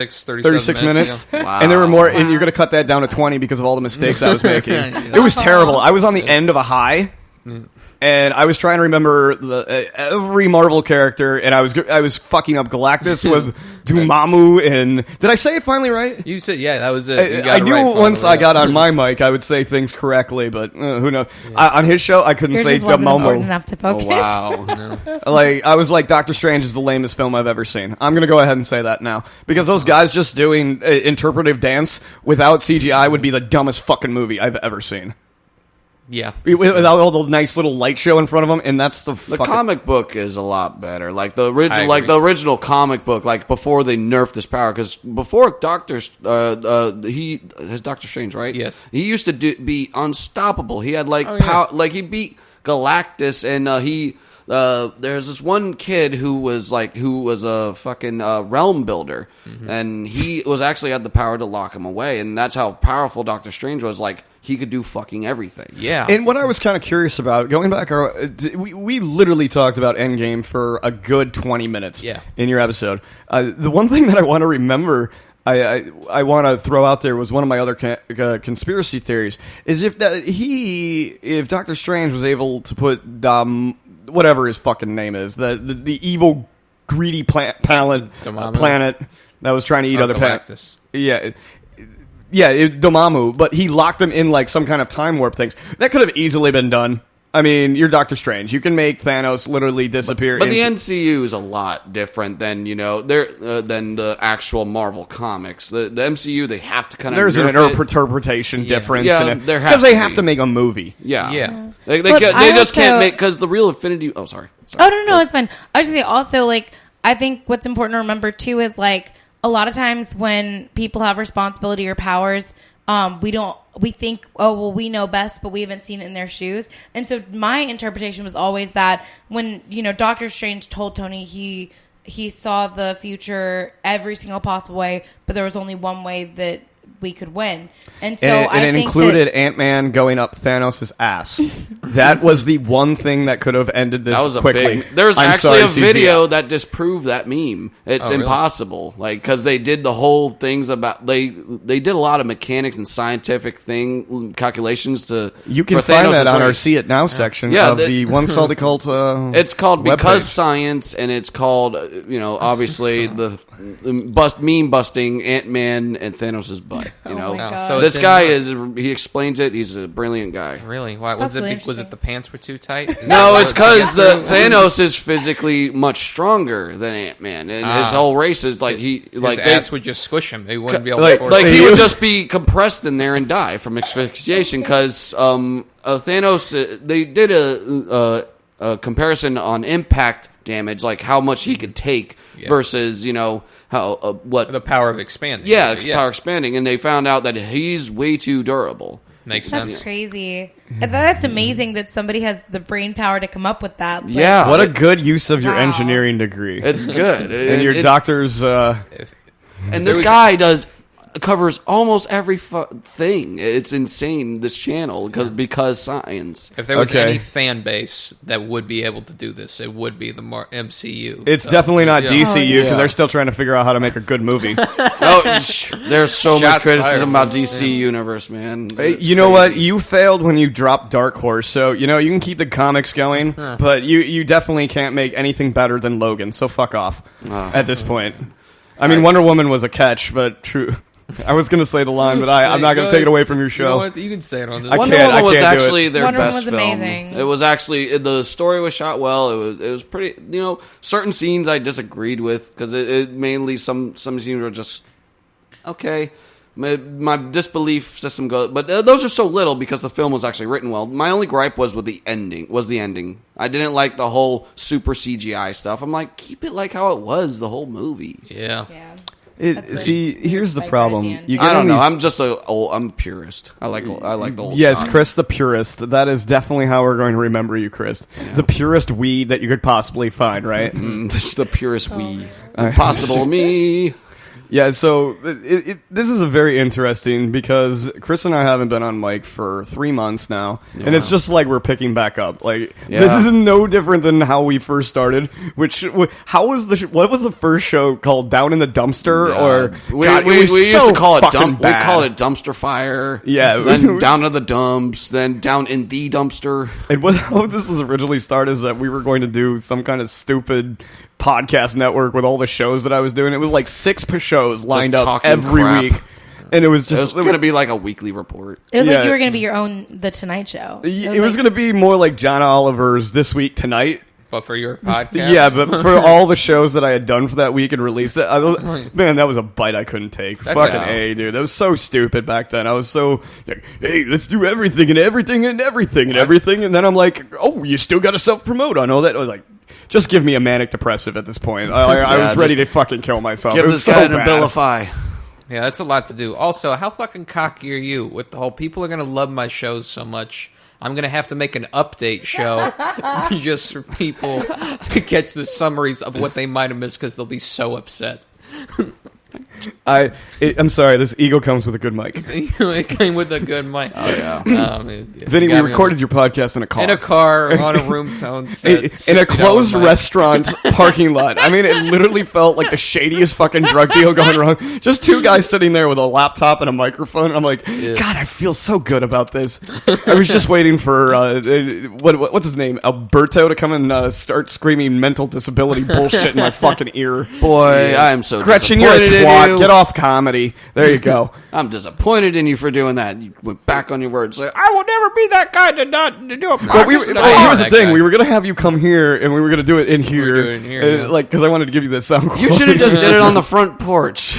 36 minutes. Wow. And there were more, and you're going to cut that down to 20 because of all the mistakes I was making. It was terrible. I was on the end of a high, and I was trying to remember every Marvel character, and I was fucking up Galactus with Dormammu, and did I say it finally right? You said, yeah, that was it. I knew once I got on my mic, I would say things correctly, but who knows? On his show, I couldn't say Dormammu enough to focus. Oh, wow. No. I was like, Doctor Strange is the lamest film I've ever seen. I'm going to go ahead and say that now. Because those guys just doing interpretive dance without CGI would be the dumbest fucking movie I've ever seen. Yeah. Without all the nice little light show in front of them, and that's the comic book is a lot better. Like the original comic book, like before they nerfed his power, because before Doctor Strange, right? Yes. He used to be unstoppable. He had power, like he beat Galactus, and there's this one kid who was a fucking realm builder, and he was actually had the power to lock him away, and that's how powerful Doctor Strange was. Like, he could do fucking everything. Yeah. And what I was kind of curious about, going back, we literally talked about Endgame for a good 20 minutes in your episode. The one thing that I want to remember, I want to throw out there was one of my other conspiracy theories, is if Doctor Strange was able to put whatever his fucking name is, the evil, greedy planet that was trying to eat other planets. Yeah, Dormammu, but he locked them in like some kind of time warp things. That could have easily been done. I mean, you're Doctor Strange. You can make Thanos literally disappear. But the MCU is a lot different than than the actual Marvel comics. The MCU, they have to kind of there's an interpretation difference. Yeah, because they have to make a movie. Yeah. They just can't make, because the real Infinity. Oh, sorry. Oh no, it's fine. I was just saying also, like, I think what's important to remember too is, like, a lot of times when people have responsibility or powers, we think, oh, well, we know best, but we haven't seen it in their shoes. And so my interpretation was always that when, Doctor Strange told Tony he saw the future every single possible way, but there was only one way that we could win. And so it included Ant-Man going up Thanos' ass. That was the one thing that could have ended this quickly. There's actually a video that disproved that meme. It's impossible. Really? Like, because they did the whole things about, they did a lot of mechanics and scientific calculations to. You can find that on our See It Now section of the One Salty Cult. It's called Because webpage. Science, and it's called obviously the meme busting Ant-Man and Thanos' butt. So this guy he explains it. He's a brilliant guy. Really? Why was it the pants were too tight? No, it's because Thanos is physically much stronger than Ant-Man, and his whole race is like his ass would just squish him. He wouldn't be able to force he would just be compressed in there and die from asphyxiation. Because Thanos, they did a comparison on impact damage, like how much he could take versus how what the power of expanding. Yeah, power expanding, and they found out that he's way too durable. Makes sense. That's crazy. That's amazing that somebody has the brain power to come up with that. Like, what a good use of your engineering degree. It's good. And your doctor's. And this guy covers almost every thing. It's insane, this channel, because science. If there was any fan base that would be able to do this, it would be the MCU. It's definitely not DCU, because they're still trying to figure out how to make a good movie. There's so much criticism about DC Universe, man. You know what? You failed when you dropped Dark Horse, so you can keep the comics going, but you definitely can't make anything better than Logan, so fuck off at this point. I mean, Wonder Woman was a catch, but true. I was going to say the line, but I'm not going to take it away from your show. You know what? You can say it on this. Wonder Woman was actually their Wonder best Woman was amazing. It was actually, the story was shot well. It was pretty, certain scenes I disagreed with, because it mainly, some scenes were just, okay. My disbelief system goes, but those are so little because the film was actually written well. My only gripe was with the ending. I didn't like the whole super CGI stuff. I'm like, keep it like how it was the whole movie. Yeah. Here's the problem. I don't know. I'm just I'm a purist. I like the old Yes, shots. Chris the purist. That is definitely how we're going to remember you, Chris. Yeah. The purest weed that you could possibly find, right? This is the purest weed. Impossible me. Yeah, so this is a very interesting because Chris and I haven't been on mic for 3 months now, and it's just like we're picking back up. Like this is no different than how we first started. What was the first show called? Down in the Dumpster, or we used to call it we call it dumpster fire. Yeah, then down to the dumps, then down in the dumpster. And how this was originally started is that we were going to do some kind of stupid podcast network with all the shows that I was doing. It was like 6 shows lined up every week. And it was going to be like a weekly report. It was like you were going to be your own The Tonight Show. It was going to be more like John Oliver's This Week Tonight. But for your podcast? Yeah, but for all the shows that I had done for that week and released it, man, that was a bite I couldn't take. Fucking A, dude. That was so stupid back then. I was so like, hey, let's do everything and everything and everything and everything. And then I'm like, oh, you still got to self-promote on all that? I was like, just give me a manic depressive at this point. I was ready to fucking kill myself. Give this guy an Abilify. Yeah, that's a lot to do. Also, how fucking cocky are you with the whole people are going to love my shows so much? I'm going to have to make an update show just for people to catch the summaries of what they might have missed because they'll be so upset. I'm sorry, this eagle comes with a good mic. It came with a good mic. Oh, yeah. Vinny, we recorded your podcast in a car. In a car, on a room tone set. In a closed restaurant parking lot. I mean, it literally felt like the shadiest fucking drug deal going wrong. Just 2 guys sitting there with a laptop and a microphone. And I'm like, God, I feel so good about this. I was just waiting for, what's his name? Alberto to come and start screaming mental disability bullshit in my fucking ear. Boy, I am so Gretchen, you're a twat. Get off comedy. There you go. I'm disappointed in you for doing that. You went back on your words. Like, I will never be that guy to do a podcast. Here's the thing. We were going to have you come here, and we were going to do it in here. Because I wanted to give you that sound quality. You should have just did it on the front porch.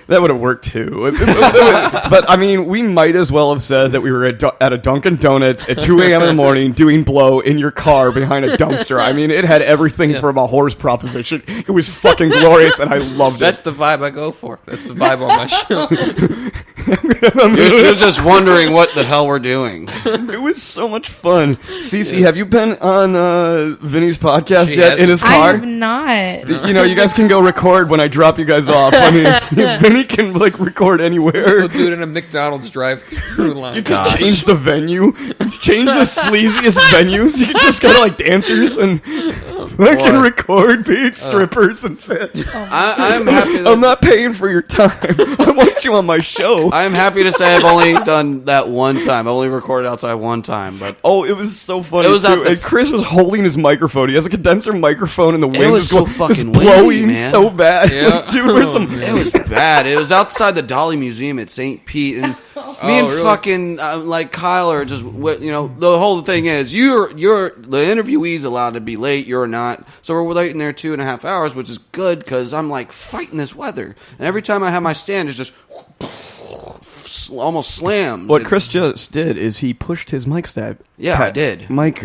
That would have worked too. But, I mean, we might as well have said that we were at a Dunkin' Donuts at 2 a.m. in the morning doing blow in your car behind a dumpster. I mean, it had everything from a horse proposition. It was fucking glorious, and I loved it. That's the vibe I go for. That's the vibe on my show. You're just wondering what the hell we're doing. It was so much fun. Cece, have you been on Vinny's podcast yet in his car? I have not. You guys can go record when I drop you guys off. I mean, Vinny can record anywhere. We'll do it in a McDonald's drive-through line. You can change the venue, change the sleaziest venues. You can just go to dancers and can record being strippers and shit. I'm happy. I'm not paying for your time. I want you on my show. I'm happy to say I've only done that one time. I only recorded outside one time, but it was so funny. It was too. And Chris was holding his microphone. He has a condenser microphone, and the wind was so fucking blowing windy, man. So bad. Yeah. Dude, it was bad. It was outside the Dolly Museum at St. Pete, and me and really? Fucking Kyle are just the whole thing is you're the interviewee's allowed to be late. You're not, so we're waiting there 2.5 hours, which is good because I'm fighting this weather, and every time I have my stand, it's just almost slams. What Chris just did is he pushed his mic stand. Yeah, I did. Mic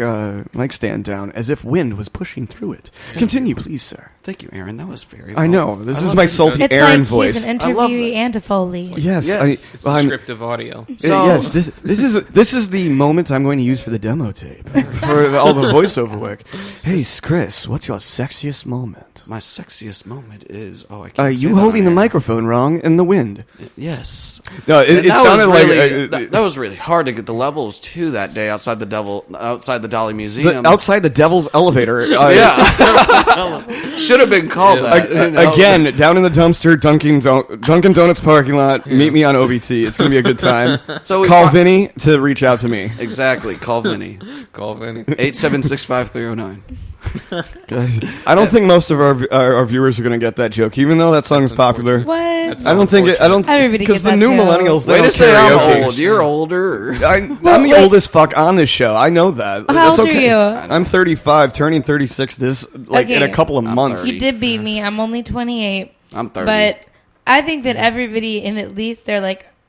stand down as if wind was pushing through it. Continue, please, sir. Thank you, Aaron. That was very. I know. This is my salty it's Aaron like voice. He's an interviewee and a Foley. Yes. It's descriptive audio. So, yes. This is the moment I'm going to use for the demo tape for all the voiceover work. Hey, Chris, what's your sexiest moment? My sexiest moment is I can't. You holding the microphone wrong in the wind. Yes. No, it sounded that was really hard to get the levels too that day outside the Dolly Museum. Outside the Devil's Elevator. Should have been called that. Again, down in the dumpster, Dunkin' Donuts parking lot. Meet me on OBT. It's going to be a good time. So call Vinny to reach out to me. Exactly. Call Vinny. 876-5309. I don't think most of our viewers are going to get that joke, even though that song's popular. What? I don't think it. I don't. Because the new millennials. Way to say I'm old. You're older. I'm the oldest fuck on this show. I know that. How old are you? I'm 35, turning 36 in a couple of months. You did beat me. I'm only 28. I'm 30. But I think that everybody in at least their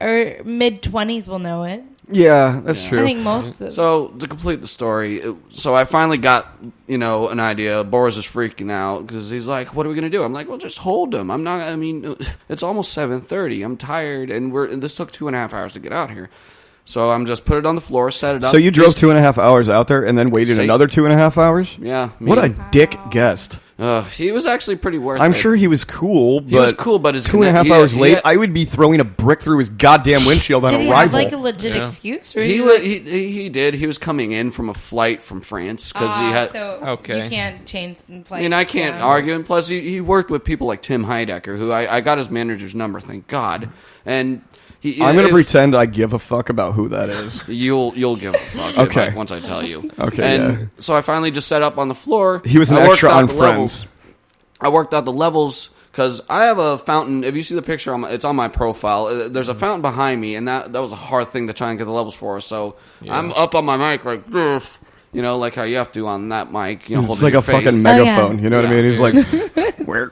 mid-20s will know it. Yeah, that's true. I think most of So, to complete the story, I finally got, an idea. Boris is freaking out because he's like, what are we going to do? I'm like, well, just hold him. It's almost 7:30. I'm tired, and this took 2.5 hours to get out here. So I'm just put it on the floor, set it up. So you drove 2.5 hours out there and then waited another 2.5 hours? Yeah. What a dick guest. He was actually pretty worth it. I'm sure he was cool, but he was cool, but his 2.5 hours late, I would be throwing a brick through his goddamn windshield on Did he arrival. have like a legit excuse? Or He did. He was coming in from a flight from France because he had. So you can't change the flight. I mean, I can't argue. And plus, he worked with people like Tim Heidecker, who I got his manager's number, thank God. And I'm going to pretend I give a fuck about who that is. You'll give a fuck. Okay. Once I tell you. Okay. And so I finally just set up on the floor. He was an extra on Friends. I worked out the levels because I have a fountain. If you see the picture, it's on my profile. There's a fountain behind me, and that was a hard thing to try and get the levels for. So I'm up on my mic like, ugh. You know, like how you have to on that mic. You know, it's like a face. fucking megaphone. You know what I mean? He's like, where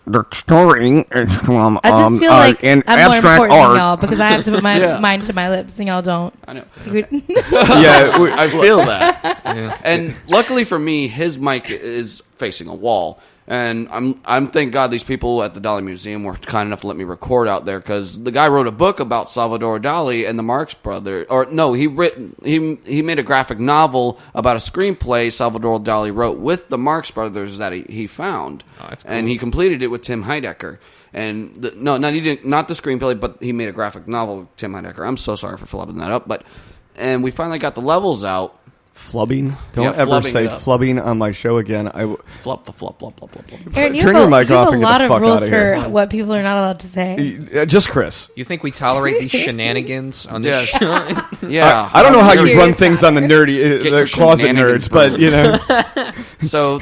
the story is from. I just feel like in I'm more abstract important art. than y'all because I have to put my mind to my lips and y'all don't. I know. I feel that. And luckily for me, his mic is facing a wall. And I'm thank God these people at the Dali Museum were kind enough to let me record out there because the guy wrote a book about Salvador Dali and the Marx Brothers. Or no, he made a graphic novel about a screenplay Salvador Dali wrote with the Marx Brothers that he found. Oh, that's cool. And he completed it with Tim Heidecker. And he didn't, not the screenplay, but he made a graphic novel with Tim Heidecker. I'm so sorry for flubbing that up, and we finally got the levels out. Flubbing? Don't ever say flubbing on my show again. Flub. Aaron, you Turn have your mic off and a lot get the of fuck rules out of here. for what people are not allowed to say. Just Chris. You think we tolerate these shenanigans on this show? Yeah. I don't know how you Serious run things on the nerdy, the closet nerds, but you know. So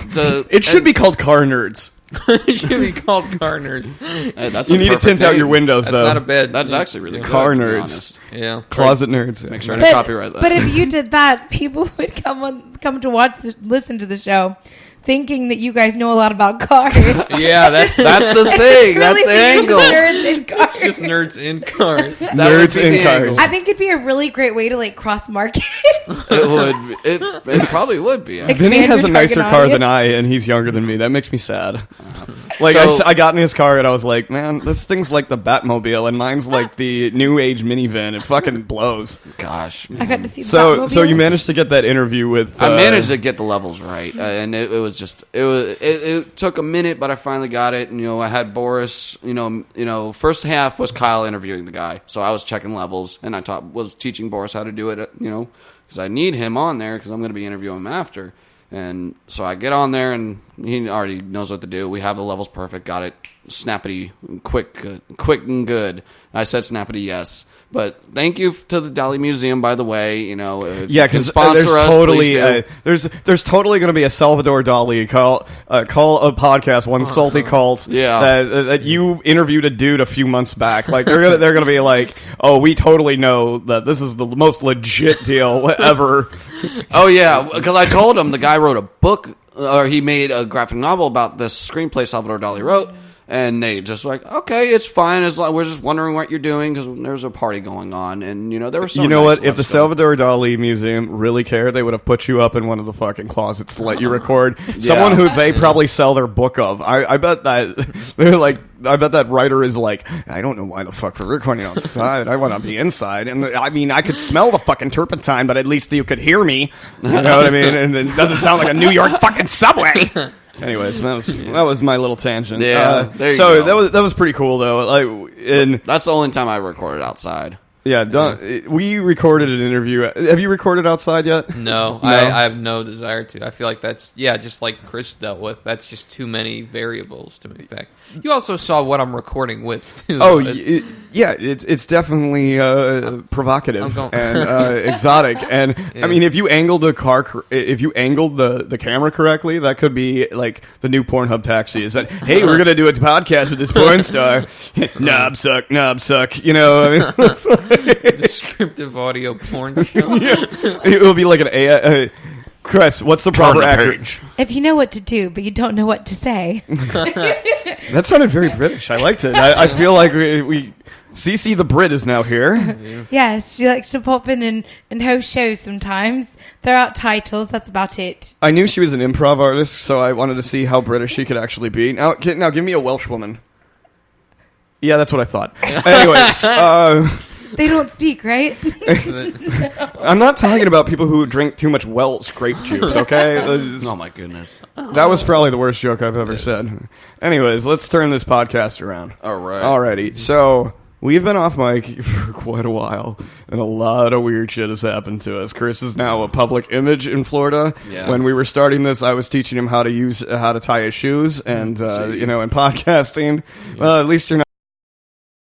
it should be called car nerds. It should be called car nerds. That's you need to tint out your windows, That's though. not a bad. That's actually really good. Car to be nerds. honest. Yeah. Closet nerds. Make sure to copyright that. But if you did that, people would come to listen to the show, thinking that you guys know a lot about cars. Yeah, that's the thing. That's really the angle. Nerds in cars. It's just nerds in cars. Nerds in cars. I think it'd be a really great way to like cross market. It would. It probably would be. Expand Vinny has your a nicer target car audience. than I, and he's younger than me. That makes me sad. Like, So- I got in his car, and I was like, man, this thing's like the Batmobile, and mine's like the new age minivan. It fucking blows. Gosh, I got to see. the So Batmobile. you managed to get that interview with... I managed to get the levels right, and it took a minute, but I finally got it. And I had Boris. First half was Kyle interviewing the guy, so I was checking levels, and I was teaching Boris how to do it. Because I need him on there because I'm going to be interviewing him after. And so I get on there, and he already knows what to do. We have the levels perfect, got it snappity, quick and good. I said snappity yes. But thank you to the Dali Museum, by the way. Yeah, because sponsor there's us, totally please do. there's totally going to be a Salvador Dali call a podcast, one salty cult. Yeah. that you interviewed a dude a few months back. Like they're gonna be like, oh, we totally know that this is the most legit deal ever. Oh yeah, because I told him the guy wrote a book, or he made a graphic novel about this screenplay Salvador Dali wrote. And they just like, okay, it's fine. As long we're just wondering what you're doing because there's a party going on, and there was. You know what? If the Salvador Dali Museum really cared, they would have put you up in one of the fucking closets to let you record. Someone who they probably sell their book of. I bet that they're like. I bet that writer is like, I don't know why the fuck we're recording outside. I want to be inside. And I mean, I could smell the fucking turpentine, but at least you could hear me. You know what I mean? And it doesn't sound like a New York fucking subway. Anyways, that was my little tangent. Yeah, there you go. that was pretty cool though. That's the only time I recorded outside. Yeah, we recorded an interview. Have you recorded outside yet? No. I have no desire to. I feel like that's just like Chris dealt with. That's just too many variables to me. In fact, you also saw what I'm recording with too. Oh, it's definitely provocative and exotic. And I mean, if you angled the the camera correctly, that could be like the new Pornhub taxi. Is that, hey, we're gonna do a podcast with this porn star? knob suck. You know, I mean. Descriptive audio porn show. It will be like an AI. Chris, what's the proper actor? If you know what to do, but you don't know what to say. That sounded very British. I liked it. I feel like we Cece the Brit is now here. Yes, she likes to pop in and host shows sometimes. Throw out titles. That's about it. I knew she was an improv artist, so I wanted to see how British she could actually be. Now give me a Welsh woman. Yeah, that's what I thought. Anyways, They don't speak, right? I'm not talking about people who drink too much Welch grape juice, okay? Oh, my goodness. That was probably the worst joke I've ever said. Anyways, let's turn this podcast around. All right. Alrighty. So, we've been off mic for quite a while, and a lot of weird shit has happened to us. Chris is now a public image in Florida. Yeah. When we were starting this, I was teaching him how to tie his shoes, and, in podcasting. Well, at least you're not